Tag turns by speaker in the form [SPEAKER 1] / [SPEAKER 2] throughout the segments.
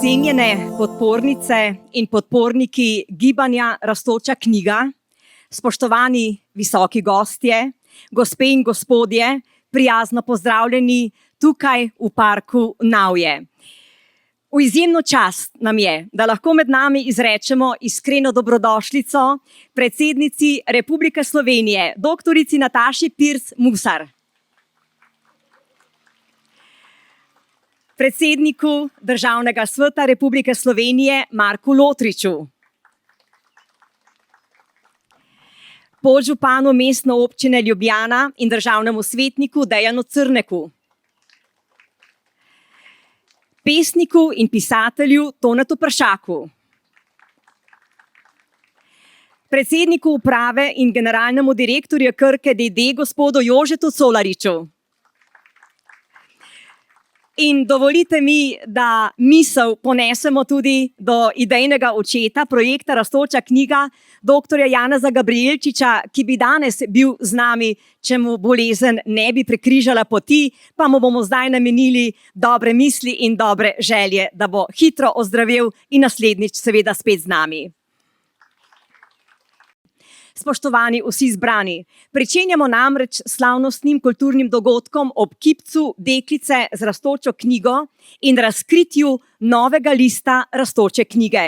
[SPEAKER 1] Cenjene podpornice in podporniki gibanja Rastoča knjiga, spoštovani visoki gostje, gospe in gospodje, prijazno pozdravljeni tukaj v parku Navje. V izjemno čast nam je, da lahko med nami izrečemo iskreno dobrodošlico predsednici Republike Slovenije, doktorici Nataši Pirc Musar. Predsedniku Državnega sveta Republike Slovenije Marku Lotriču. Podžupanu Mestne občine Ljubljana in državnemu svetniku Dejanu Crneku. Pesniku in pisatelju Tonetu Pršaku. Predsedniku uprave in generalnemu direktorju Krke d.d. gospodu Jožetu Colariču. In dovolite mi, da misel ponesemo tudi do idejnega očeta projekta Rastoča knjiga, doktorja Janeza Gabrijelčiča, ki bi danes bil z nami, če mu bolezen ne bi prekrižala poti, pa mu bomo zdaj namenili dobre misli in dobre želje, da bo hitro ozdravel in naslednjič seveda spet z nami. Spoštovani vsi zbrani, pričenjamo namreč slavnostnim kulturnim dogodkom ob kipcu deklice z Rastočo knjigo in razkritju novega lista Rastoče knjige.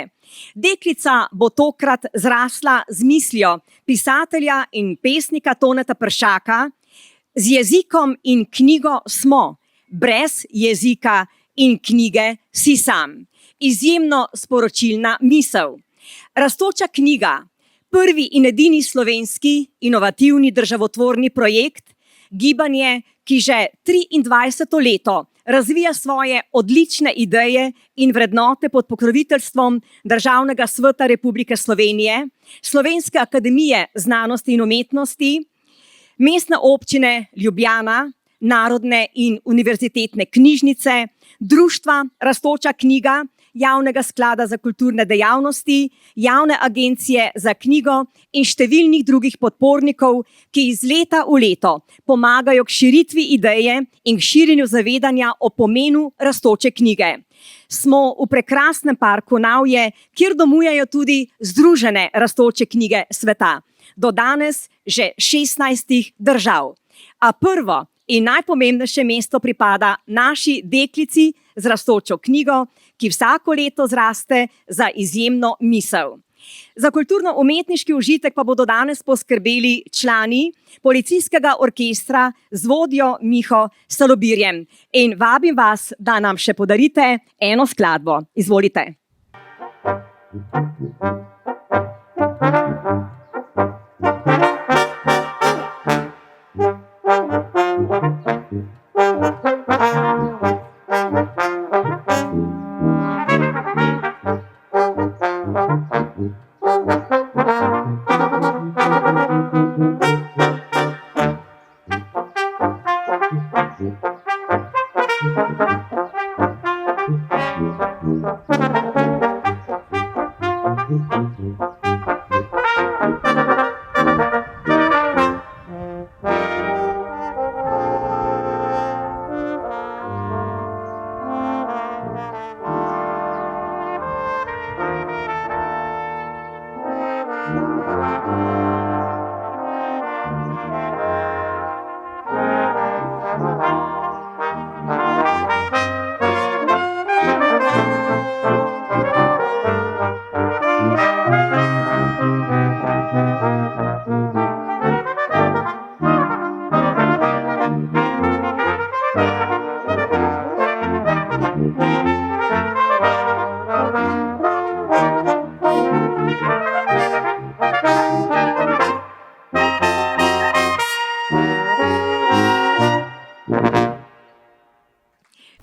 [SPEAKER 1] Deklica bo tokrat zrasla z mislijo pisatelja in pesnika Toneta Pršaka: z jezikom in knjigo smo, brez jezika in knjige si sam. Izjemno sporočilna misel. Rastoča knjiga, prvi in edini slovenski inovativni državotvorni projekt, gibanje, ki že 23. leto razvija svoje odlične ideje in vrednote pod pokroviteljstvom Državnega sveta Republike Slovenije, Slovenske akademije znanosti in umetnosti, Mestne občine Ljubljana, Narodne in univerzitetne knjižnice, Društva Rastoča knjiga, Javnega sklada za kulturne dejavnosti, Javne agencije za knjigo in številnih drugih podpornikov, ki iz leta v leto pomagajo k širitvi ideje in k širjenju zavedanja o pomenu Rastoče knjige. Smo v prekrasnem parku Navje, kjer domujejo tudi združene Rastoče knjige sveta. Do danes že 16 držav. A prvo in najpomembnejše mesto pripada naši deklici z Rastočo knjigo, ki vsako leto zraste za izjemno misel. Za kulturno-umetniški užitek pa bodo danes poskrbeli člani policijskega orkestra z vodjo Miho Salobirjem. In vabim vas, da nam še podarite eno skladbo. Izvolite.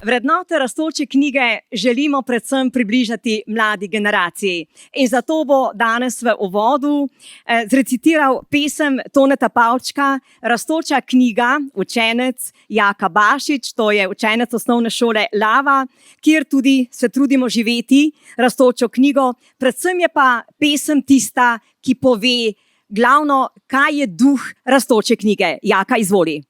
[SPEAKER 1] Vrednote Rastoče knjige želimo predvsem približati mladi generaciji. In zato bo danes v uvodu zrecitiral pesem Toneta Pavčka, Rastoča knjiga, učenec Jaka Bašič, to je učenec osnovne šole Lava, kjer tudi se trudimo živeti Rastočo knjigo. Predvsem je pa pesem tista, ki pove glavno, kaj je duh Rastoče knjige. Jaka, izvoli.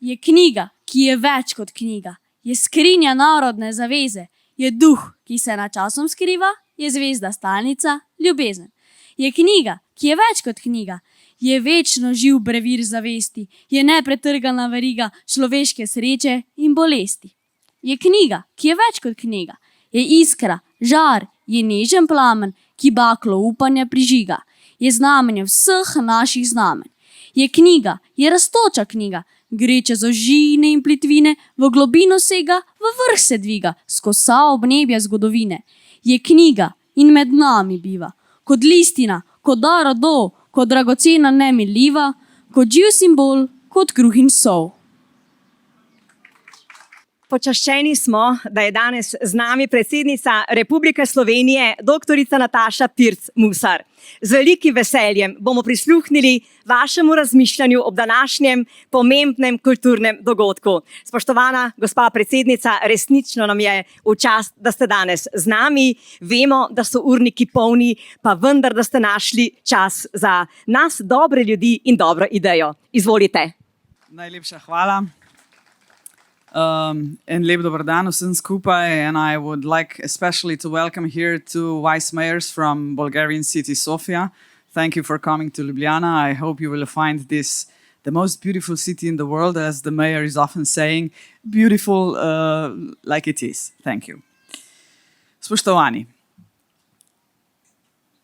[SPEAKER 2] Je knjiga, ki je več kot knjiga. Je skrinja narodne zaveze. Je duh, ki se nad časom skriva. Je zvezda stalnica, ljubezen. Je knjiga, ki je več kot knjiga. Je večno živ brevir zavesti. Je nepretrgana veriga človeške sreče in bolesti. Je knjiga, ki je več kot knjiga. Je iskra, žar, je nežen plamen, ki baklo upanja prižiga. Je znamenje vseh naših znamenj. Je knjiga, je rastoča knjiga. Gre čez ožine in plitvine, v globino sega, v vrh se dviga, skozi vsa obnebja zgodovine. Je knjiga in med nami biva. Kot listina, kot dar rodov, kot dragocena nemiljiva, kot živ simbol, kot kruh in sol.
[SPEAKER 1] Počaščeni smo, da je danes z nami predsednica Republike Slovenije, doktorica Nataša Pirc Musar. Z velikim veseljem bomo prisluhnili vašemu razmišljanju ob današnjem pomembnem kulturnem dogodku. Spoštovana gospa predsednica, resnično nam je v čast, da ste danes z nami. Vemo, da so urniki polni, pa vendar, da ste našli čas za nas, dobre ljudi in dobro idejo. Izvolite.
[SPEAKER 3] Najlepša hvala. En lep dober dan vsem skupaj, and I would like especially to welcome here two vice mayors from Bulgarian city Sofia. Thank you for coming to Ljubljana. I hope you will find this the most beautiful city in the world, as the mayor is often saying, beautiful like it is. Thank you. Spoštovani,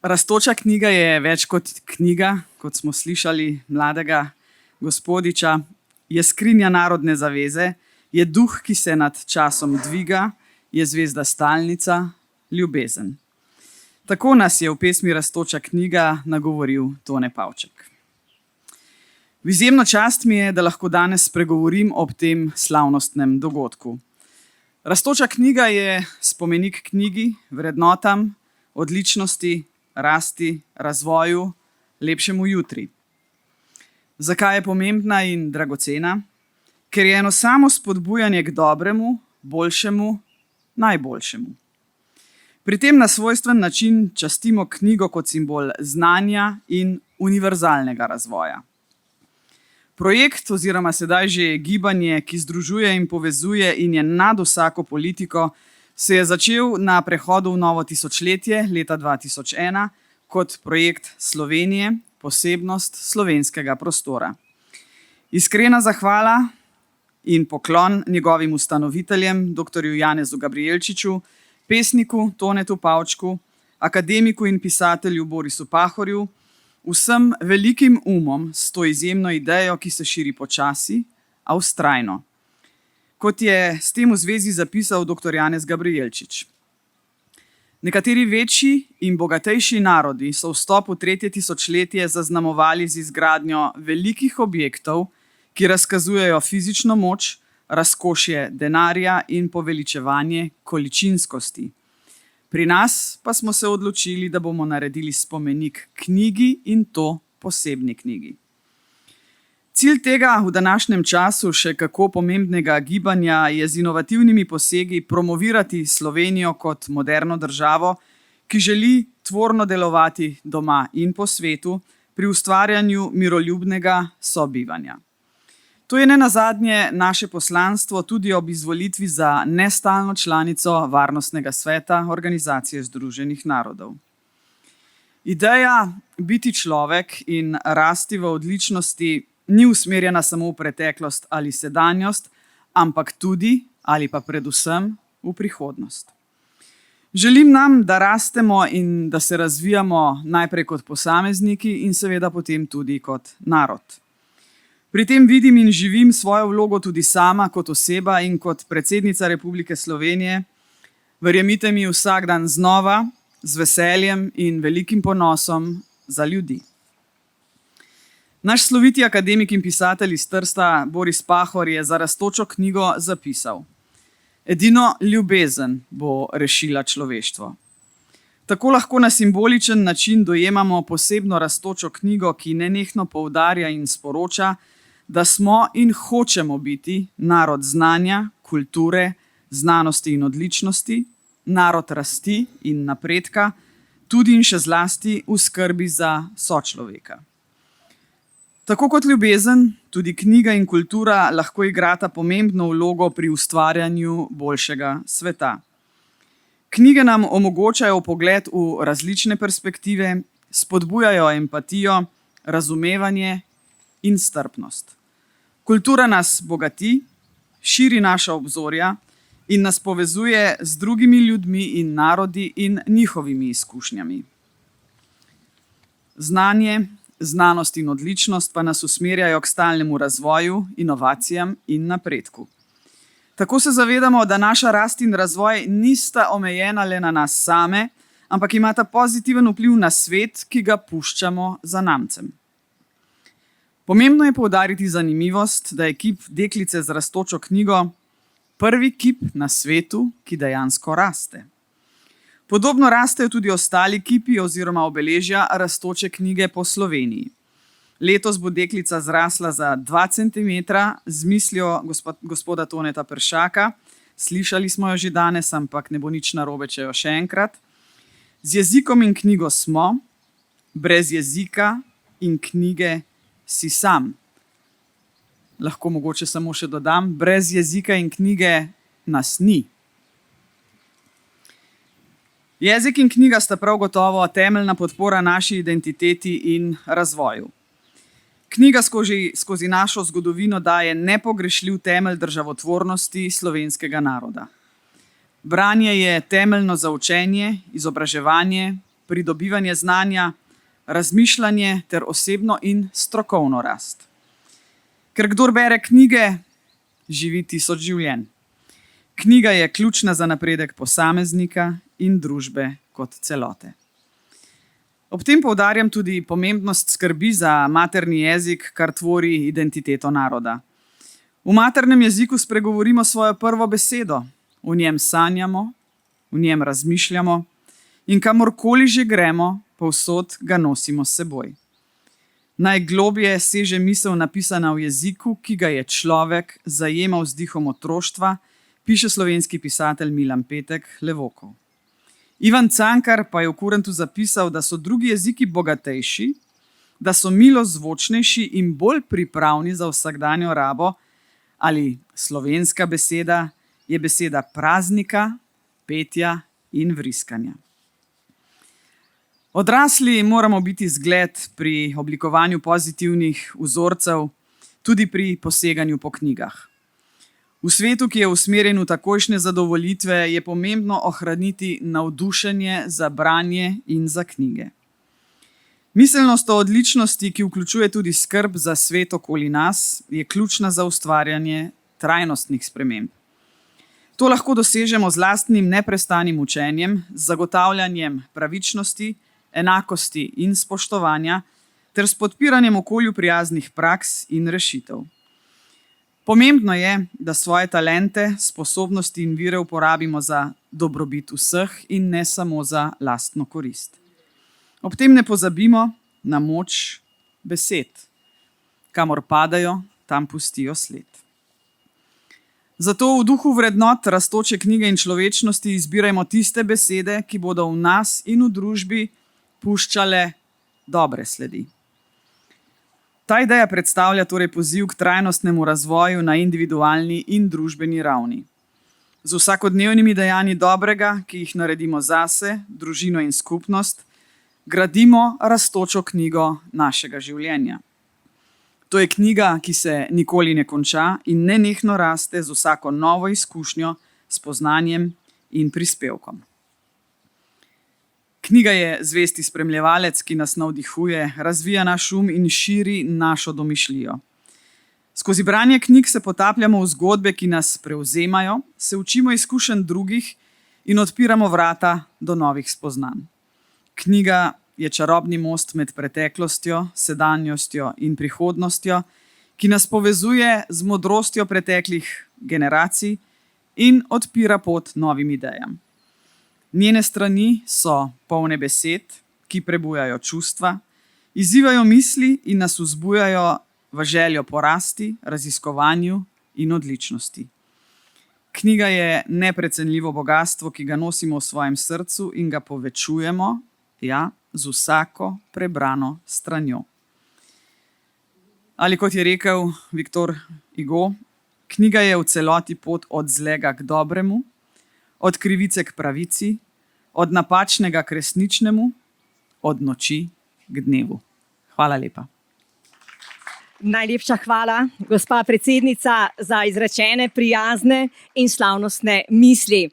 [SPEAKER 3] rastoča knjiga je več kot knjiga, kot smo slišali mladega gospodiča, je skrinja narodne zaveze, je duh, ki se nad časom dviga, je zvezda stalnica, ljubezen. Tako nas je v pesmi Rastoča knjiga nagovoril Tone Pavček. V izjemno čast mi je, da lahko danes spregovorim ob tem slavnostnem dogodku. Rastoča knjiga je spomenik knjigi, vrednotam, odličnosti, rasti, razvoju, lepšemu jutri. Zakaj je pomembna in dragocena? Ker je eno samo spodbujanje k dobremu, boljšemu, najboljšemu. Pri tem na svojstven način častimo knjigo kot simbol znanja in univerzalnega razvoja. Projekt oziroma sedaj že gibanje, ki združuje in povezuje in je nad vsako politiko, se je začel na prehodu v novo tisočletje leta 2001 kot projekt Slovenije, posebnost slovenskega prostora. Iskrena zahvala in poklon njegovim ustanoviteljem, dr. Janezu Gabrijelčiču, pesniku Tonetu Pavčku, akademiku in pisatelju Borisu Pahorju, vsem velikim umom s to izjemno idejo, ki se širi počasi, a vztrajno. Kot je s tem v zvezi zapisal dr. Janez Gabrijelčič. Nekateri večji in bogatejši narodi so vstop v 3. tisočletje zaznamovali z izgradnjo velikih objektov, ki razkazujejo fizično moč, razkošje denarja in poveličevanje količinskosti. Pri nas pa smo se odločili, da bomo naredili spomenik knjigi in to posebni knjigi. Cilj tega v današnjem času še kako pomembnega gibanja je z inovativnimi posegi promovirati Slovenijo kot moderno državo, ki želi tvorno delovati doma in po svetu pri ustvarjanju miroljubnega sobivanja. To je nenazadnje naše poslanstvo tudi ob izvolitvi za nestalno članico Varnostnega sveta Organizacije združenih narodov. Ideja biti človek in rasti v odličnosti ni usmerjena samo v preteklost ali sedanjost, ampak tudi ali pa predvsem v prihodnost. Želim nam, da rastemo in da se razvijamo najprej kot posamezniki in seveda potem tudi kot narod. Pri tem vidim in živim svojo vlogo tudi sama kot oseba in kot predsednica Republike Slovenije. Verjemite mi, vsak dan znova, z veseljem in velikim ponosom za ljudi. Naš sloviti akademik in pisatelj iz Trsta, Boris Pahor, je za Rastočo knjigo zapisal: edino ljubezen bo rešila človeštvo. Tako lahko na simboličen način dojemamo posebno Rastočo knjigo, ki nenehno poudarja in sporoča, da smo in hočemo biti narod znanja, kulture, znanosti in odličnosti, narod rasti in napredka, tudi in še zlasti v skrbi za sočloveka. Tako kot ljubezen, tudi knjiga in kultura lahko igrata pomembno vlogo pri ustvarjanju boljšega sveta. Knjige nam omogočajo pogled v različne perspektive, spodbujajo empatijo, razumevanje in strpnost. Kultura nas bogati, širi naša obzorja in nas povezuje z drugimi ljudmi in narodi in njihovimi izkušnjami. Znanje, znanost in odličnost pa nas usmerjajo k stalnemu razvoju, inovacijam in napredku. Tako se zavedamo, da naša rast in razvoj nista omejena le na nas same, ampak imata pozitiven vpliv na svet, ki ga puščamo zanamcem. Pomembno je poudariti zanimivost, da je kip deklice z rastočo knjigo prvi kip na svetu, ki dejansko raste. Podobno rastejo tudi ostali kipi oziroma obeležja rastoče knjige po Sloveniji. Letos bo deklica zrasla za 2 cm z mislijo gospoda Toneta Peršaka. Slišali smo jo že danes, ampak ne bo nič narobe, če jo še enkrat. Z jezikom in knjigo smo, brez jezika in knjige si sam. Lahko mogoče samo še dodam, brez jezika in knjige nas ni. Jezik in knjiga sta prav gotovo temeljna podpora naši identiteti in razvoju. Knjiga skozi našo zgodovino daje nepogrešljiv temelj državotvornosti slovenskega naroda. Branje je temeljno za učenje, izobraževanje, pridobivanje znanja, razmišljanje ter osebno in strokovno rast. Ker kdor bere knjige, živi 1000 življenj. Knjiga je ključna za napredek posameznika in družbe kot celote. Ob tem poudarjam tudi pomembnost skrbi za materni jezik, kar tvori identiteto naroda. V maternem jeziku spregovorimo svojo prvo besedo, v njem sanjamo, v njem razmišljamo in kamorkoli že gremo, povsod ga nosimo s seboj. Najglobje seže misel napisana v jeziku, ki ga je človek zajemal z dihom otroštva, piše slovenski pisatelj Milan Petek Levokov. Ivan Cankar pa je v Kurentu zapisal, da so drugi jeziki bogatejši, da so milozvočnejši in bolj pripravni za vsakdanjo rabo, ali slovenska beseda je beseda praznika, petja in vriskanja. Odrasli moramo biti zgled pri oblikovanju pozitivnih vzorcev, tudi pri poseganju po knjigah. V svetu, ki je usmerjen v takojšnje zadovoljitve, je pomembno ohraniti navdušenje za branje in za knjige. Miselnost o odličnosti, ki vključuje tudi skrb za svet okoli nas, je ključna za ustvarjanje trajnostnih sprememb. To lahko dosežemo z lastnim neprestanim učenjem, z zagotavljanjem pravičnosti, enakosti in spoštovanja ter s podpiranjem okolju prijaznih praks in rešitev. Pomembno je, da svoje talente, sposobnosti in vire uporabimo za dobrobit vseh in ne samo za lastno korist. Ob tem ne pozabimo na moč besed. Kamor padajo, tam pustijo sled. Zato v duhu vrednot rastoče knjige in človečnosti izbirajmo tiste besede, ki bodo v nas in v družbi puščale dobre sledi. Ta ideja predstavlja torej poziv k trajnostnemu razvoju na individualni in družbeni ravni. Z vsakodnevnimi dejanji dobrega, ki jih naredimo zase, družino in skupnost, gradimo rastočo knjigo našega življenja. To je knjiga, ki se nikoli ne konča in nenehno raste z vsako novo izkušnjo, spoznanjem in prispevkom. Knjiga je zvesti spremljevalec, ki nas navdihuje, razvija naš um in širi našo domišljijo. Skozi branje knjig se potapljamo v zgodbe, ki nas prevzemajo, se učimo izkušenj drugih in odpiramo vrata do novih spoznanj. Knjiga je čarobni most med preteklostjo, sedanjostjo in prihodnostjo, ki nas povezuje z modrostjo preteklih generacij in odpira pot novim idejam. Njene strani so polne besed, ki prebujajo čustva, izzivajo misli in nas vzbujajo v željo po rasti, raziskovanju in odličnosti. Knjiga je neprecenljivo bogastvo, ki ga nosimo v svojem srcu in ga povečujemo, z vsako prebrano stranjo. Ali kot je rekel Viktor Hugo, knjiga je v celoti pot od zlega k dobremu, od krivice k pravici, od napačnega k resničnemu, od noči k dnevu. Hvala lepa.
[SPEAKER 1] Najlepša hvala, gospa predsednica, za izrečene, prijazne in slavnostne misli.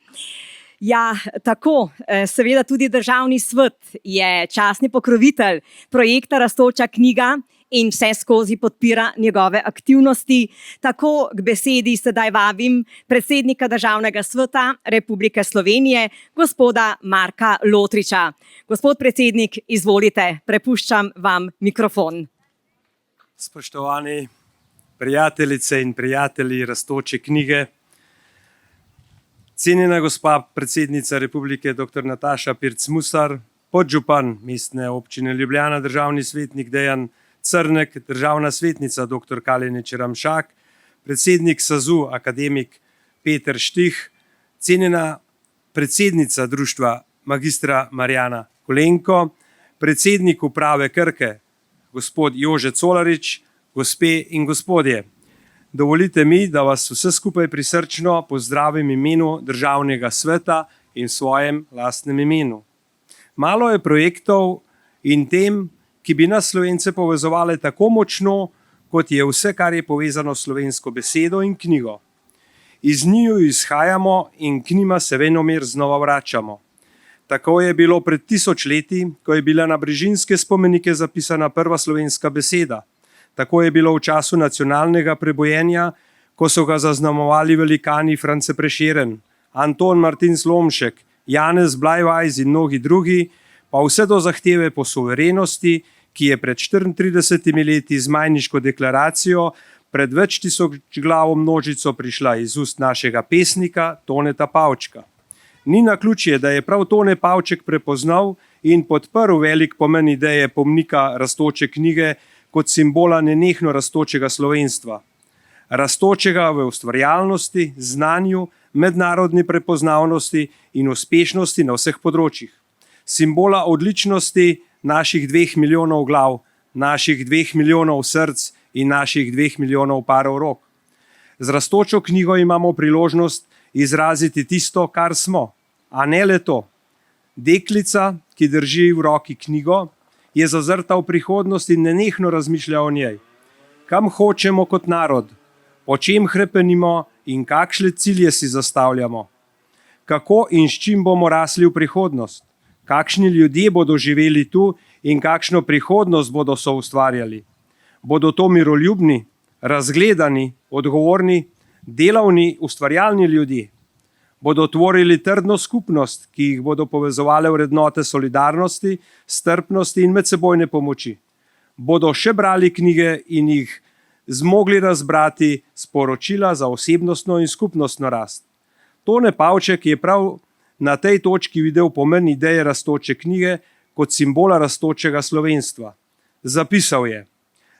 [SPEAKER 1] Ja, tako, seveda tudi Državni svet je častni pokrovitelj projekta Rastoča knjiga in vse skozi podpira njegove aktivnosti. Tako k besedi sedaj vabim predsednika Državnega sveta Republike Slovenije, gospoda Marka Lotriča. Gospod predsednik, izvolite, prepuščam vam mikrofon.
[SPEAKER 4] Spoštovani prijateljice in prijatelji Rastoče knjige, cenjena gospa predsednica Republike dr. Nataša Pirc Musar, podžupan Mestne občine Ljubljana, državni svetnik Dejan Crnek, državna svetnica dr. Kalenič Ramšak, predsednik SAZU akademik Peter Štih, cenjena predsednica društva magistra Marjana Kolenko, predsednik uprave Krke gospod Jože Colarič, gospe in gospodje. Dovolite mi, da vas vse skupaj prisrčno pozdravim v imenu Državnega sveta in v svojem lastnem imenu. Malo je projektov in tem, ki bi nas Slovence povezovali tako močno, kot je vse, kar je povezano s slovensko besedo in knjigo. Iz njiju izhajamo in k njima se venomer znova vračamo. Tako je bilo pred 1000 leti, ko je bila na brežinske spomenike zapisana prva slovenska beseda. Tako je bilo v času nacionalnega prebojenja, ko so ga zaznamovali velikani France Prešeren, Anton Martin Slomšek, Janez Blajvajs in mnogi drugi, pa vse do zahteve po suverenosti, ki je pred 34 leti z Majniško deklaracijo pred več tisočglavo množico prišla iz ust našega pesnika Toneta Pavčka. Ni naključje, da je prav Tone Pavček prepoznal in podprl velik pomen ideje pomnika Rastoče knjige kot simbola nenehno rastočega slovenstva. Rastočega v ustvarjalnosti, znanju, mednarodni prepoznavnosti in uspešnosti na vseh področjih. Simbola odličnosti naših 2 milijonov glav, naših 2 milijonov src in naših 2 milijonov parov rok. Z Rastočo knjigo imamo priložnost izraziti tisto, kar smo, a ne le to. Deklica, ki drži v roki knjigo, je zazrta v prihodnost in nenehno razmišlja o njej. Kam hočemo kot narod, po čem hrepenimo in kakšne cilje si zastavljamo. Kako in s čim bomo rasli v prihodnost, kakšni ljudje bodo živeli tu in kakšno prihodnost bodo soustvarjali. Bodo to miroljubni, razgledani, odgovorni, delavni, ustvarjalni ljudje. Bodo tvorili trdno skupnost, ki jih bodo povezovale vrednote solidarnosti, strpnosti in medsebojne pomoči. Bodo še brali knjige in jih zmogli razbrati sporočila za osebnostno in skupnostno rast. Tone Pavček je prav na tej točki videl pomen ideje Rastoče knjige kot simbola rastočega slovenstva. Zapisal je: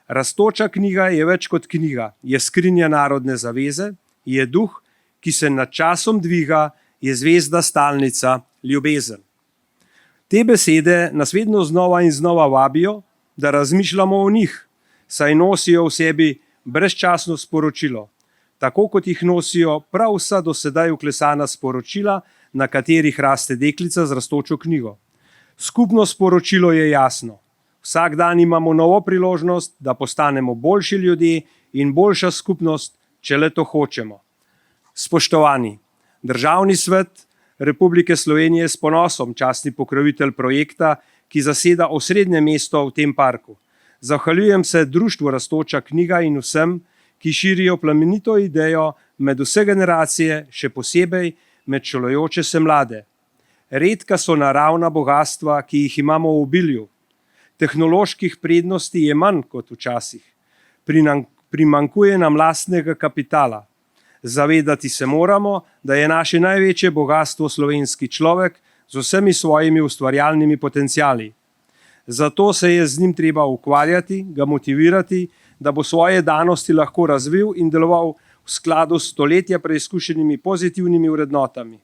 [SPEAKER 4] Rastoča knjiga je več kot knjiga, je skrinja narodne zaveze, je duh, ki se nad časom dviga, je zvezda stalnica, ljubezen. Te besede nas vedno znova in znova vabijo, da razmišljamo o njih, saj nosijo v sebi brezčasno sporočilo, tako kot jih nosijo prav vsa do sedaj vklesana sporočila, na katerih raste deklica z Rastočo knjigo. Skupno sporočilo je jasno. Vsak dan imamo novo priložnost, da postanemo boljši ljudje in boljša skupnost, če le to hočemo. Spoštovani, Državni svet Republike Slovenije s ponosom častni pokrovitelj projekta, ki zaseda osrednje mesto v tem parku. Zahvaljujem se Društvu Rastoča knjiga in vsem, ki širijo plemenito idejo med vse generacije, še posebej med šolajoče se mlade. Redka so naravna bogastva, ki jih imamo v obilju. Tehnoloških prednosti je manj kot včasih. Primanjkuje nam lastnega kapitala. Zavedati se moramo, da je naše največje bogastvo slovenski človek z vsemi svojimi ustvarjalnimi potenciali. Zato se je z njim treba ukvarjati, ga motivirati, da bo svoje danosti lahko razvil in deloval v skladu s stoletja preizkušenimi pozitivnimi vrednotami.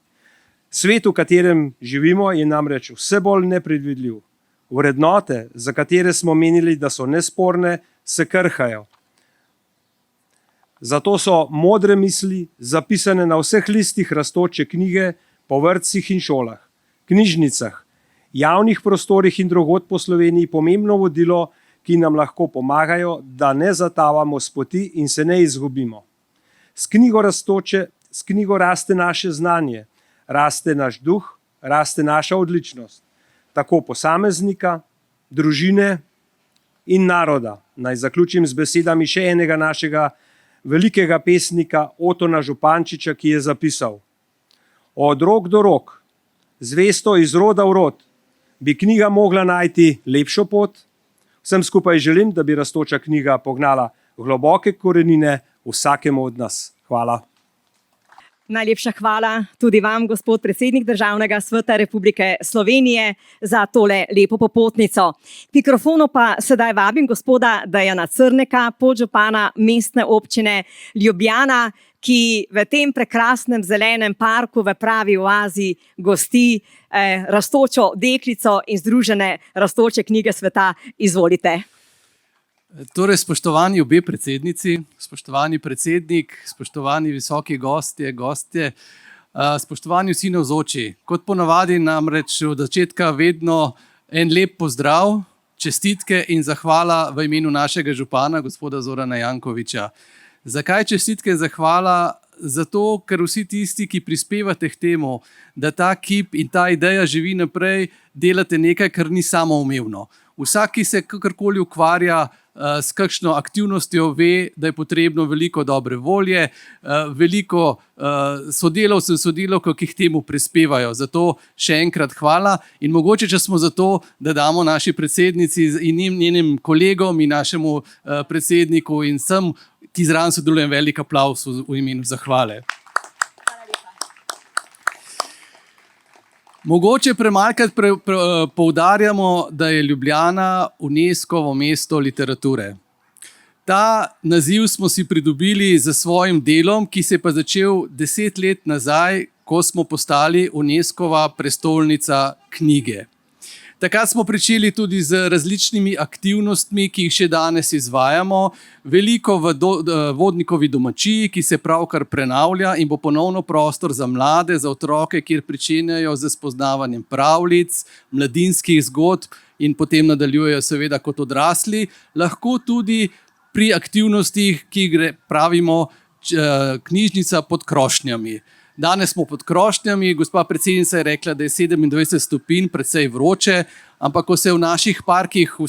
[SPEAKER 4] Svet, v katerem živimo, je namreč vse bolj nepredvidljiv. Vrednote, za katere smo menili, da so nesporne, se krhajo. Zato so modre misli zapisane na vseh listih rastoče knjige po vrtcih in šolah, knjižnicah, javnih prostorih in drugod po Sloveniji pomembno vodilo, ki nam lahko pomagajo, da ne zatavamo s poti in se ne izgubimo. S knjigo raste naše znanje, raste naš duh, raste naša odličnost, tako posameznika, družine in naroda. Naj zaključim z besedami še enega našega velikega pesnika Otona Župančiča, ki je zapisal: Od rok do rok, zvesto iz roda v rod, bi knjiga mogla najti lepšo pot. Vsem skupaj želim, da bi rastoča knjiga pognala globoke korenine vsakemu od nas. Hvala.
[SPEAKER 1] Najlepša hvala tudi vam, gospod predsednik Državnega sveta Republike Slovenije, za tole lepo popotnico. K mikrofonu pa sedaj vabim gospoda Dejana Crneka, podžupana Mestne občine Ljubljana, ki v tem prekrasnem zelenem parku v pravi oazi gosti rastočo deklico in Združene rastoče knjige sveta. Izvolite.
[SPEAKER 5] Torej, spoštovani obe predsednici, spoštovani predsednik, spoštovani visoki gostje, spoštovani vsi navzoči. Kot ponavadi namreč od začetka vedno en lep pozdrav, čestitke in zahvala v imenu našega župana, gospoda Zorana Jankovića. Zakaj čestitke in zahvala? Zato, ker vsi tisti, ki prispevate k temu, da ta kip in ta ideja živi naprej, delate nekaj, kar ni samoumevno. Vsak, ki se kakorkoli ukvarja s kakšno aktivnostjo, ve, da je potrebno veliko dobre volje, veliko sodelavcev in sodelavk, ki k temu prispevajo. Zato še enkrat hvala in mogoče, če smo za to, da damo naši predsednici in njenim kolegom in našemu predsedniku in vsem, ki zraven sodelujem, velik aplavz v imenu zahvale. Mogoče premalkrat poudarjamo, da je Ljubljana UNESCO-ovo mesto literature. Ta naziv smo si pridobili z svojim delom, ki se je pa začel 10 let nazaj, ko smo postali UNESCO-ova prestolnica knjige. Takrat smo pričeli tudi z različnimi aktivnostmi, ki jih še danes izvajamo. Veliko v Vodnikovi domačiji, ki se pravkar prenavlja in bo ponovno prostor za mlade, za otroke, kjer pričenjajo z spoznavanjem pravljic, mladinskih zgodb in potem nadaljujejo seveda kot odrasli. Lahko tudi pri aktivnostih, ki pravimo knjižnica pod krošnjami. Danes smo pod krošnjami, gospa predsednica je rekla, da je 27 stopinj, precej vroče, ampak ko se v naših parkih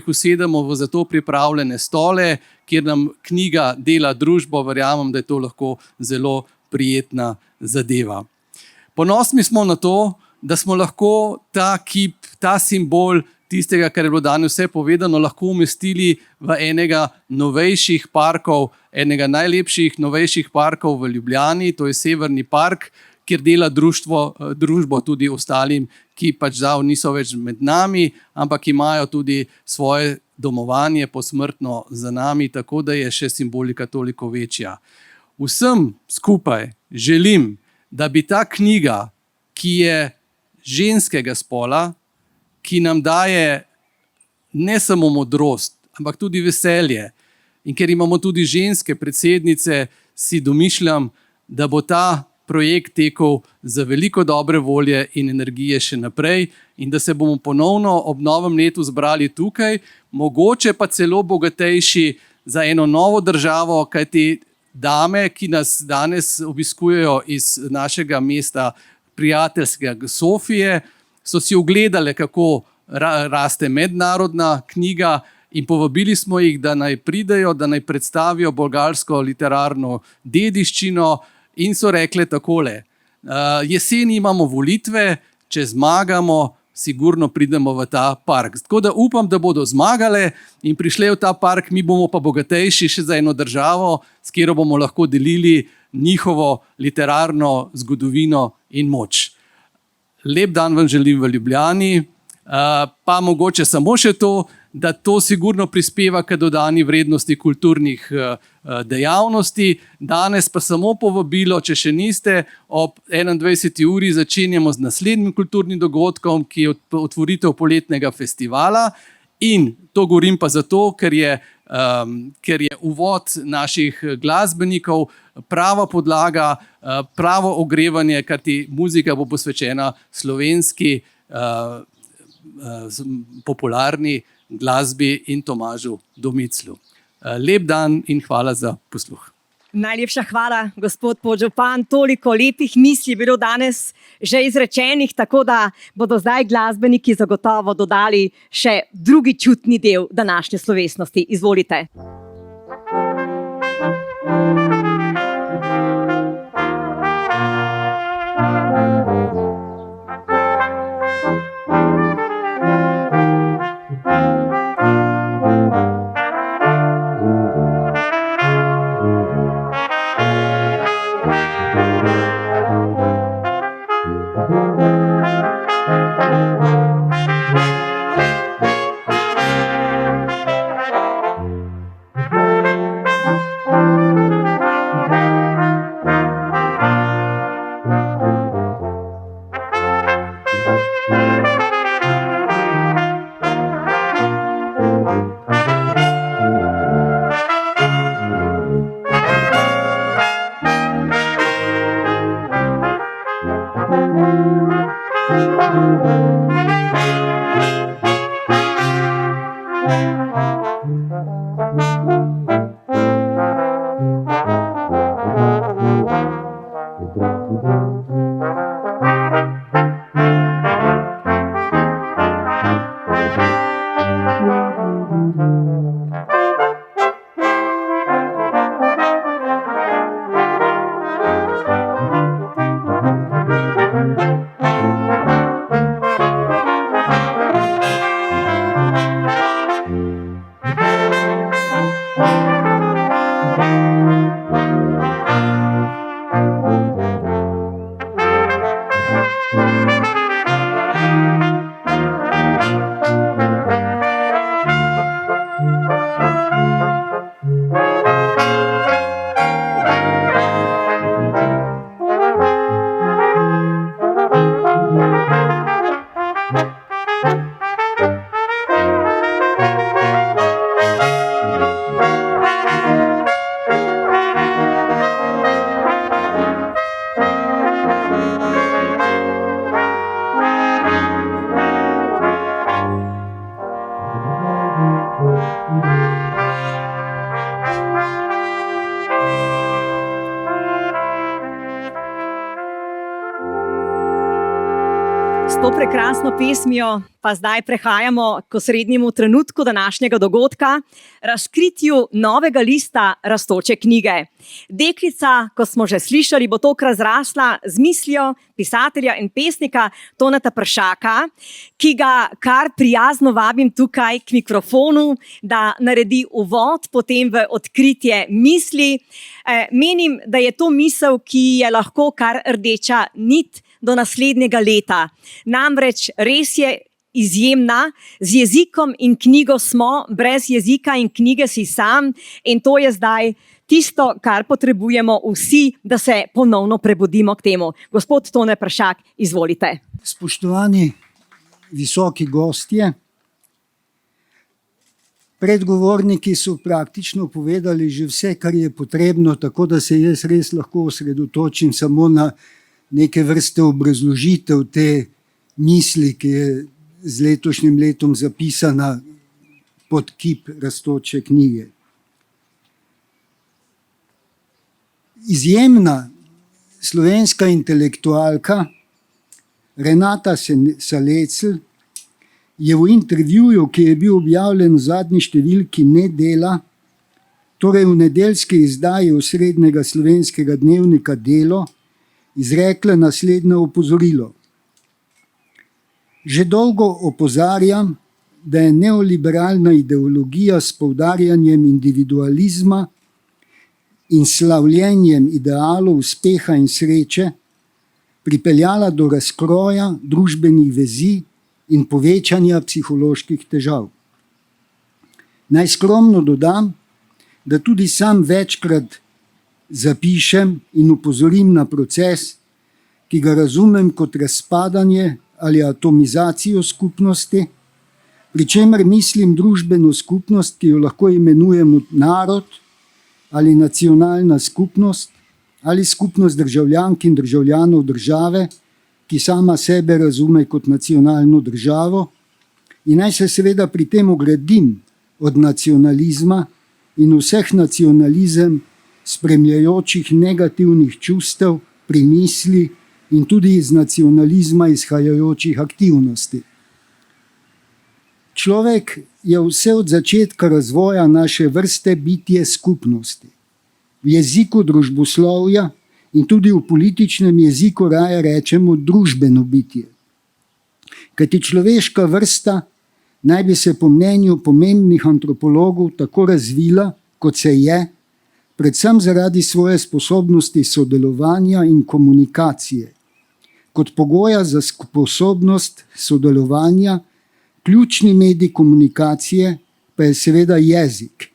[SPEAKER 5] usedemo v za to pripravljene stole, kjer nam knjiga dela družbo, verjamem, da je to lahko zelo prijetna zadeva. Ponosni smo na to, da smo lahko ta kip, ta simbol tistega, kar je bilo danes vse povedano, lahko umestili v enega novejših parkov, enega najlepših novejših parkov v Ljubljani, to je Severni park, kjer dela družbo tudi ostalim, ki pač žal niso več med nami, ampak imajo tudi svoje domovanje posmrtno za nami, tako da je še simbolika toliko večja. Vsem skupaj želim, da bi ta knjiga, ki je ženskega spola, ki nam daje ne samo modrost, ampak tudi veselje. In ker imamo tudi ženske predsednice, si domišljam, da bo ta projekt tekel za veliko dobre volje in energije še naprej in da se bomo ponovno ob novem letu zbrali tukaj, mogoče pa celo bogatejši za eno novo državo, kajti dame, ki nas danes obiskujejo iz našega mesta prijateljskega Sofije, so si ogledale, kako raste mednarodna knjiga in povabili smo jih, da naj pridejo, da naj predstavijo bolgarsko literarno dediščino in so rekle takole: jeseni imamo volitve, če zmagamo, sigurno pridemo v ta park. Tako da upam, da bodo zmagale in prišle v ta park, mi bomo pa bogatejši še za eno državo, s katero bomo lahko delili njihovo literarno zgodovino in moč. Lep dan vam želim v Ljubljani, pa mogoče samo še to, da to sigurno prispeva k dodani vrednosti kulturnih dejavnosti. Danes pa samo povabilo, če še niste, ob 21. uri začenjamo z naslednjim kulturnim dogodkom, ki je otvoritev poletnega festivala. In to govorim pa zato, ker je ker je uvod naših glasbenikov prava podlaga, pravo ogrevanje, kajti muzika bo posvečena slovenski popularni glasbi in Tomažu Domiclju. Lep dan in hvala za posluh.
[SPEAKER 1] Najlepša hvala, gospod podžupan. Toliko lepih misli je bilo danes že izrečenih, tako da bodo zdaj glasbeniki zagotovo dodali še drugi čutni del današnje slovesnosti. Izvolite. S to prekrasno pesmijo pa zdaj prehajamo k osrednjemu trenutku današnjega dogodka, razkritju novega lista rastoče knjige. Deklica, ko smo že slišali, bo tokrat zrasla z mislijo pisatelja in pesnika Toneta Pršaka, ki ga kar prijazno vabim tukaj k mikrofonu, da naredi uvod potem v odkritje misli. Menim, da je to misel, ki je lahko kar rdeča nit do naslednjega leta. Namreč res je izjemna, z jezikom in knjigo smo, brez jezika in knjige si sam, in to je zdaj tisto, kar potrebujemo vsi, da se ponovno prebudimo k temu. Gospod Tone Pršak, izvolite.
[SPEAKER 6] Spoštovani visoki gostje, predgovorniki so praktično povedali že vse, kar je potrebno, tako da se jaz res lahko osredotočim samo na neke vrste obrazložitev te misli, ki je z letošnjim letom zapisana pod kip rastoče knjige. Izjemna slovenska intelektualka Renata Salecl je v intervjuju, ki je bil objavljen v zadnji številki Nedela, torej v nedeljski izdaji osrednjega slovenskega dnevnika Delo, izrekla naslednje opozorilo. Že dolgo opozarjam, da je neoliberalna ideologija s poudarjanjem individualizma in slavljenjem idealov uspeha in sreče pripeljala do razkroja družbenih vezi in povečanja psiholoških težav. Naj skromno dodam, da tudi sam večkrat zapišem in upozorim na proces, ki ga razumem kot razpadanje ali atomizacijo skupnosti, pri čemer mislim družbeno skupnost, ki jo lahko imenujemo narod ali nacionalna skupnost ali skupnost državljank in državljanov države, ki sama sebe razume kot nacionalno državo, in naj se seveda pri tem ogradim od nacionalizma in vseh nacionalizem spremljajočih negativnih čustev, primisli in tudi iz nacionalizma izhajajočih aktivnosti. Človek je vse od začetka razvoja naše vrste bitje skupnosti. V jeziku družboslovja in tudi v političnem jeziku raje rečemo družbeno bitje. Kajti človeška vrsta naj bi se po mnenju pomembnih antropologov tako razvila, kot se je, predvsem zaradi svoje sposobnosti sodelovanja in komunikacije. Kot pogoja za sposobnost sodelovanja, ključni medij komunikacije pa je seveda jezik,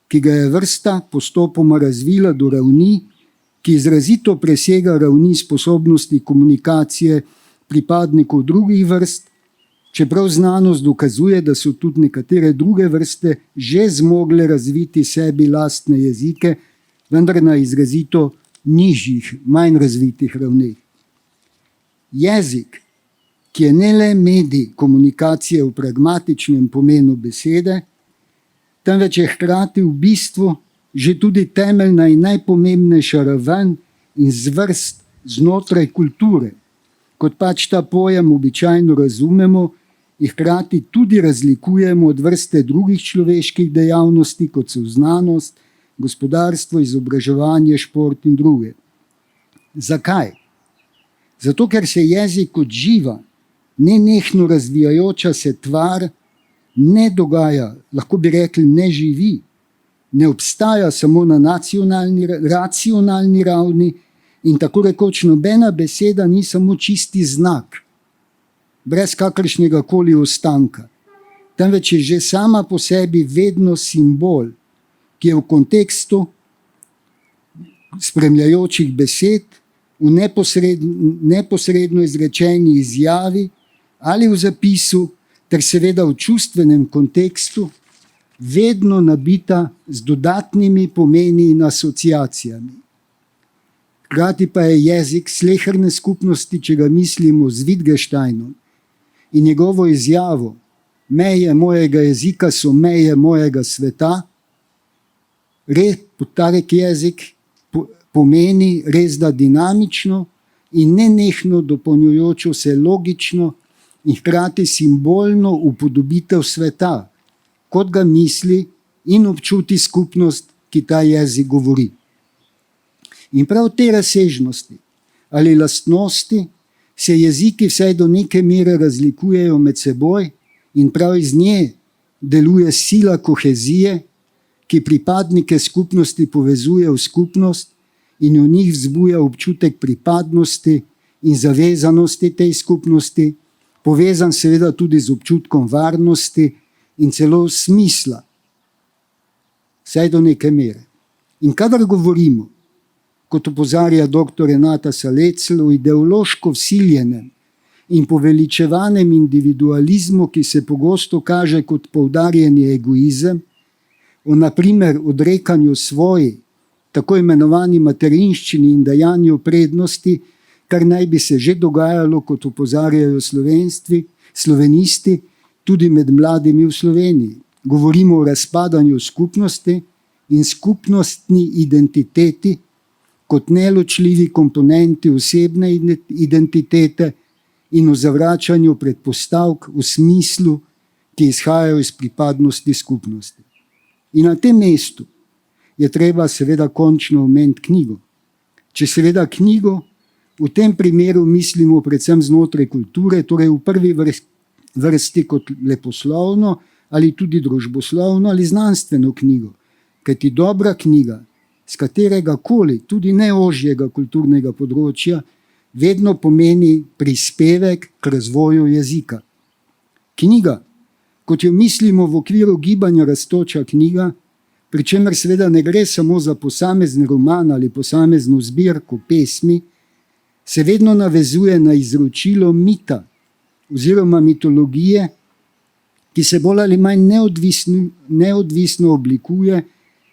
[SPEAKER 6] ki ga je vrsta postopoma razvila do ravni, ki izrazito presega ravni sposobnosti komunikacije pripadnikov drugih vrst, čeprav znanost dokazuje, da so tudi nekatere druge vrste že zmogle razviti sebi lastne jezike, vendar na izrazito nižjih, manj razvitih ravneh. Jezik, ki je ne le medij komunikacije v pragmatičnem pomenu besede, temveč je hkrati v bistvu že tudi temeljna in najpomembnejša raven in zvrst znotraj kulture, kot pač ta pojem običajno razumemo in hkrati tudi razlikujemo od vrste drugih človeških dejavnosti, kot so znanost, gospodarstvo, izobraževanje, šport in druge. Zakaj? Zato, ker se jezik kot živa, nenehno razvijajoča se tvar ne dogaja, lahko bi rekli ne živi, ne obstaja samo na racionalni ravni in tako rekoč nobena beseda ni samo čisti znak, brez kakršnega koli ostanka, temveč je že sama po sebi vedno simbol, ki je v kontekstu spremljajočih besed, v neposredno izrečeni izjavi ali v zapisu, ter seveda v čustvenem kontekstu, vedno nabita z dodatnimi pomeni in asociacijami. Hkrati pa je jezik sleherne skupnosti, če ga mislimo z Wittgensteinom in njegovo izjavo meje mojega jezika so meje mojega sveta, tarek jezik pomeni res da dinamično in nenehno dopolnjujočo se logično in hkrati simbolno upodobitev sveta, kot ga misli in občuti skupnost, ki ta jezik govori. In prav te razsežnosti ali lastnosti se jeziki vsaj do neke mere razlikujejo med seboj in prav iz nje deluje sila kohezije, ki pripadnike skupnosti povezuje v skupnost in v njih vzbuja občutek pripadnosti in zavezanosti tej skupnosti, povezan seveda tudi z občutkom varnosti in celo smisla, vsaj do neke mere. In kadar govorimo, kot opozarja dr. Renata Salecl, o ideološko vsiljenem in poveličevanem individualizmu, ki se pogosto kaže kot poudarjeni egoizem, o naprimer odrekanju svoji, tako imenovani materinščini in dajanju prednosti, kar naj bi se že dogajalo, kot opozarjajo slovenisti, tudi med mladimi v Sloveniji. Govorimo o razpadanju skupnosti in skupnostni identiteti kot neločljivi komponenti osebne identitete in o zavračanju predpostavk v smislu, ki izhajajo iz pripadnosti skupnosti. In na tem mestu je treba seveda končno omeniti knjigo. Če seveda knjigo v tem primeru mislimo predvsem znotraj kulture, torej v prvi vrsti kot leposlovno ali tudi družboslovno ali znanstveno knjigo, kajti dobra knjiga, z katerega koli, tudi neožjega kulturnega področja, vedno pomeni prispevek k razvoju jezika. Knjiga, kot jo mislimo v okviru gibanja Rastoča knjiga, pri čemer seveda ne gre samo za posamezni roman ali posamezno zbirko pesmi, se vedno navezuje na izročilo mita oziroma mitologije, ki se bolj ali manj neodvisno oblikuje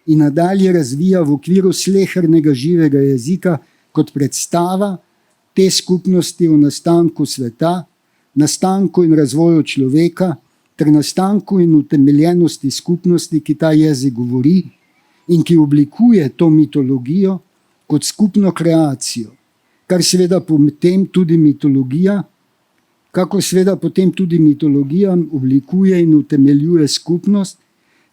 [SPEAKER 6] in nadalje razvija v okviru slehernega živega jezika kot predstava te skupnosti o nastanku sveta, nastanku in razvoju človeka ter nastanku in utemeljenosti skupnosti, ki ta jezik govori in ki oblikuje to mitologijo kot skupno kreacijo, kar seveda potem tudi mitologija, kakor seveda potem tudi mitologija oblikuje in utemeljuje skupnost,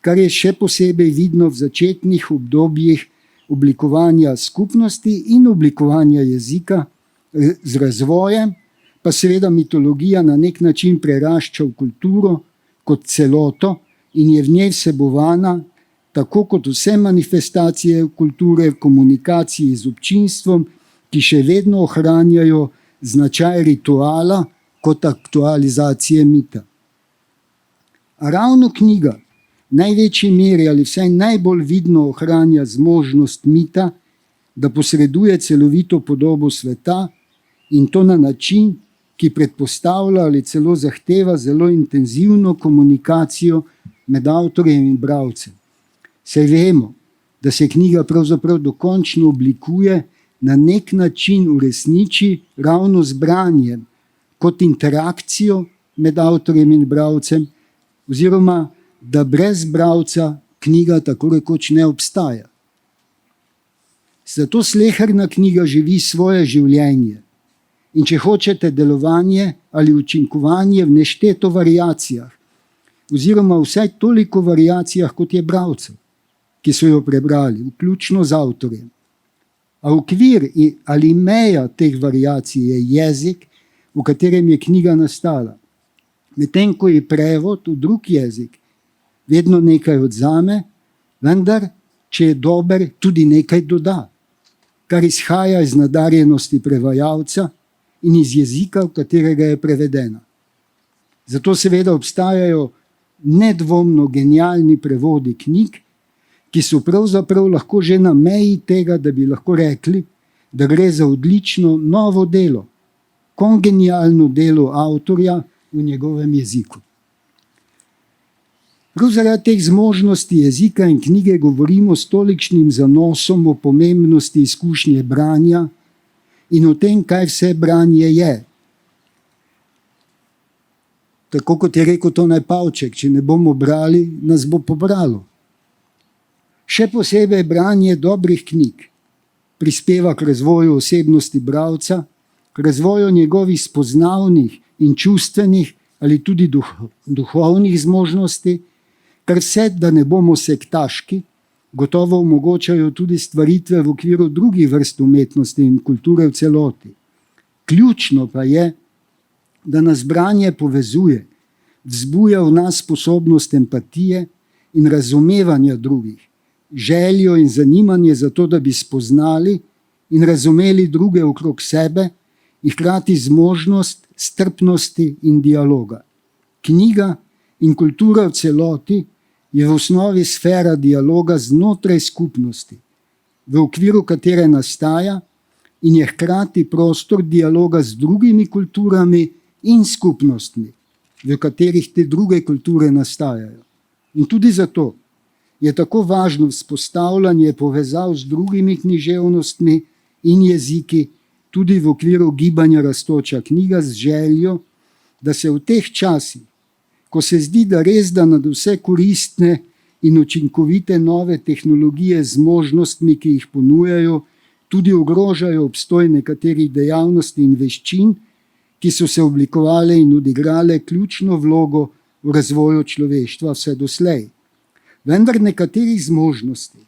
[SPEAKER 6] kar je še posebej vidno v začetnih obdobjih oblikovanja skupnosti in oblikovanja jezika. Z razvojem pa seveda mitologija na nek način prerašča v kulturo kot celoto in je v njej vsebovana, tako kot vse manifestacije kulture v komunikaciji z občinstvom, ki še vedno ohranjajo značaj rituala kot aktualizacije mita. A ravno knjiga v največji meri ali vsaj najbolj vidno ohranja zmožnost mita, da posreduje celovito podobo sveta in to na način, ki predpostavlja ali celo zahteva zelo intenzivno komunikacijo med avtorjem in bralcem. Saj vemo, da se knjiga pravzaprav dokončno oblikuje, na nek način uresniči ravno z branjem, kot interakcijo med avtorjem in bralcem, oziroma da brez bralca knjiga tako rekoč ne obstaja. Zato sleherna knjiga živi svoje življenje in če hočete delovanje ali učinkovanje v nešteto variacijah, oziroma vsaj toliko variacijah, kot je bralcev, ki so jo prebrali, vključno z avtorjem. A okvir ali meja teh variacij je jezik, v katerem je knjiga nastala. Medtem ko je prevod v drug jezik vedno nekaj odzame, vendar, če je dober, tudi nekaj doda, kar izhaja iz nadarjenosti prevajalca in iz jezika, v katerega je prevedena. Zato seveda obstajajo nedvomno genialni prevodi knjig, ki so pravzaprav lahko že na meji tega, da bi lahko rekli, da gre za odlično novo delo, kongenialno delo avtorja v njegovem jeziku. Prav zaradi teh zmožnosti jezika in knjige govorimo s tolikšnim zanosom o pomembnosti izkušnje branja in o tem, kaj vse branje je. Tako kot je rekel Tone Pavček, če ne bomo brali, nas bo pobralo. Še posebej branje dobrih knjig prispeva k razvoju osebnosti bralca, k razvoju njegovih spoznavnih in čustvenih ali tudi duhovnih zmožnosti, kar vse, da ne bomo sektaški, gotovo omogočajo tudi stvaritve v okviru drugih vrst umetnosti in kulture v celoti. Ključno pa je, da nas branje povezuje, vzbuja v nas sposobnost empatije in razumevanja drugih, željo in zanimanje za to, da bi spoznali in razumeli druge okrog sebe in hkrati zmožnost strpnosti in dialoga. Knjiga in kultura v celoti je v osnovi sfera dialoga znotraj skupnosti, v okviru katere nastaja in je hkrati prostor dialoga z drugimi kulturami in skupnostmi, v katerih te druge kulture nastajajo. In tudi zato je tako važno vzpostavljanje povezav z drugimi književnostmi in jeziki, tudi v okviru gibanja Rastoča knjiga z željo, da se v teh časih, ko se zdi, da res da nad vse koristne in učinkovite nove tehnologije z možnostmi, ki jih ponujajo, tudi ogrožajo obstoj nekaterih dejavnosti in veščin, ki so se oblikovale in odigrale ključno vlogo v razvoju človeštva vse doslej. Vendar nekaterih zmožnosti,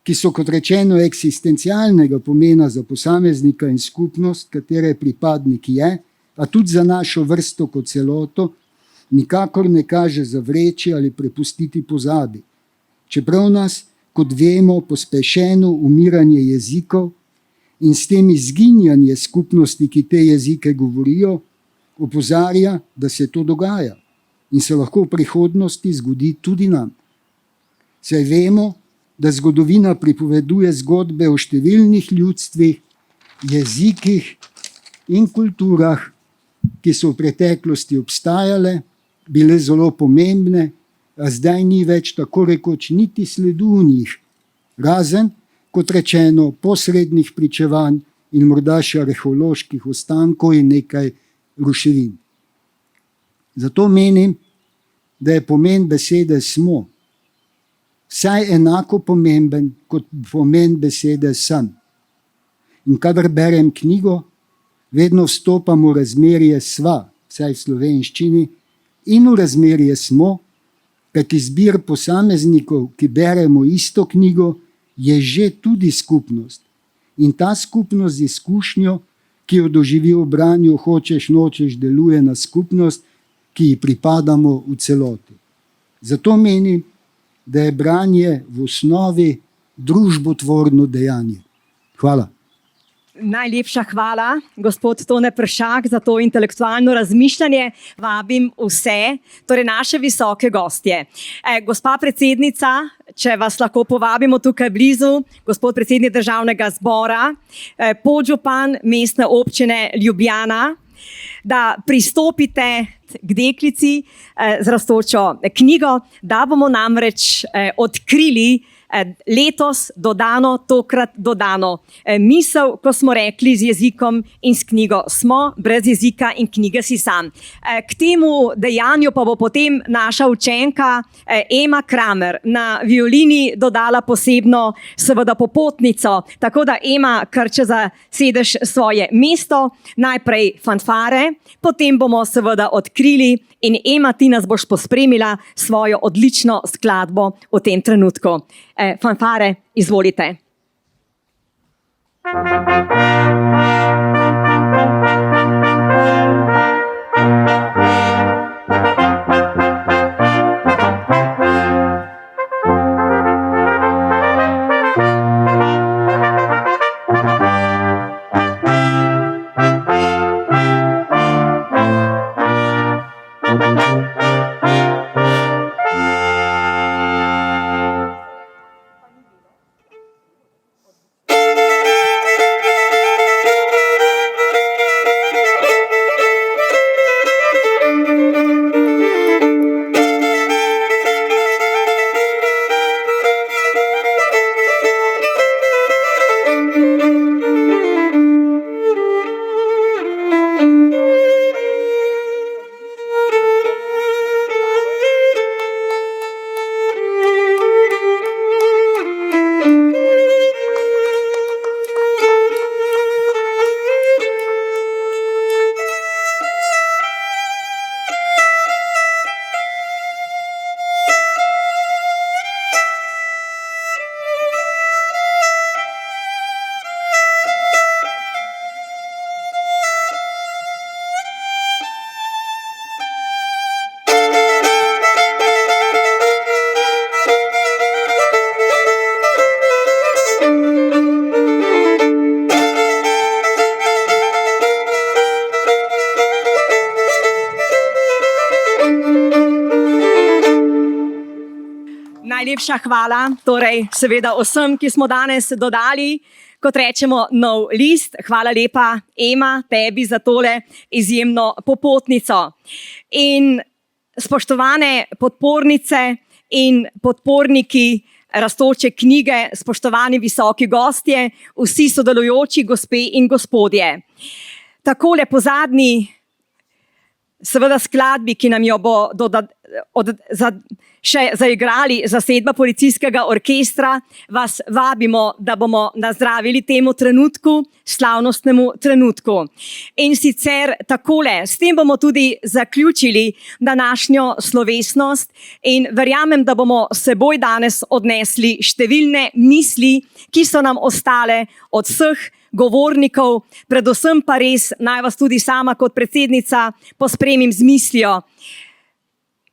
[SPEAKER 6] ki so, kot rečeno, eksistencialnega pomena za posameznika in skupnost, katere pripadnik je, a tudi za našo vrsto kot celoto, nikakor ne kaže zavreči ali prepustiti pozabi. Čeprav nas, kot vemo, pospešeno umiranje jezikov in s tem izginjanje skupnosti, ki te jezike govorijo, opozarja, da se to dogaja in se lahko v prihodnosti zgodi tudi nam. Saj vemo, da zgodovina pripoveduje zgodbe o številnih ljudstvih, jezikih in kulturah, ki so v preteklosti obstajale, bile zelo pomembne, a zdaj ni več tako rekoč niti sledu v njih, razen, kot rečeno, posrednih pričevanj in morda še arheoloških ostankov in nekaj ruševin. Zato menim, da je pomen besede smo vsaj enako pomemben kot pomen besede sem. In kadar berem knjigo, vedno vstopam v razmerje sva, vsaj v slovenščini, in v razmerje smo, kajti zbir posameznikov, ki beremo isto knjigo, je že tudi skupnost. In ta skupnost z izkušnjo, ki jo doživi v branju, hočeš nočeš, deluje na skupnost, ki ji pripadamo v celoti. Zato menim, da je branje v osnovi družbotvorno dejanje. Hvala.
[SPEAKER 1] Najlepša hvala, gospod Tone Pršak, za to intelektualno razmišljanje. Vabim vse, torej naše visoke gostje. Gospa predsednica, če vas lahko povabimo tukaj blizu, gospod predsednik Državnega zbora, podžupan Mestne občine Ljubljana, da pristopite k deklici z rastočo knjigo, da bomo namreč odkrili letos dodano, tokrat dodano misel, ko smo rekli z jezikom in s knjigo smo, brez jezika in knjige si sam. K temu dejanju pa bo potem naša učenka Ema Kramer na violini dodala posebno seveda popotnico, tako da Ema, kar če zasedeš svoje mesto, najprej fanfare, potem bomo seveda odkrili in Ema, ti nas boš pospremila svojo odlično skladbo v tem trenutku. Fanfare, izvolite. Najlepša hvala, torej seveda vsem, ki smo danes dodali, kot rečemo, nov list. Hvala lepa, Ema, tebi za tole izjemno popotnico. In spoštovane podpornice in podporniki rastoče knjige, spoštovani visoki gostje, vsi sodelujoči, gospe in gospodje. Takole po zadnji seveda skladbi, ki nam jo bo še zaigrali zasedba policijskega orkestra, vas vabimo, da bomo nazdravili temu trenutku, slavnostnemu trenutku. In sicer takole, s tem bomo tudi zaključili današnjo slovesnost in verjamem, da bomo s seboj danes odnesli številne misli, ki so nam ostale od vseh govornikov, predvsem pa res naj vas tudi sama kot predsednica pospremim z mislijo.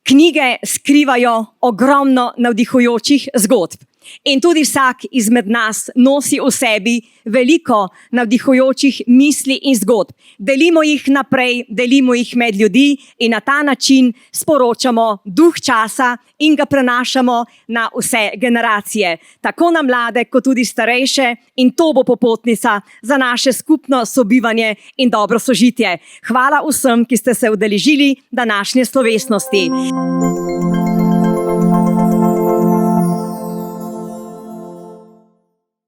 [SPEAKER 1] Knjige skrivajo ogromno navdihujočih zgodb. In tudi vsak izmed nas nosi v sebi veliko navdihujočih misli in zgodb. Delimo jih naprej, delimo jih med ljudi in na ta način sporočamo duh časa in ga prenašamo na vse generacije, tako na mlade, kot tudi starejše, in to bo popotnica za naše skupno sobivanje in dobro sožitje. Hvala vsem, ki ste se udeležili današnje slovesnosti.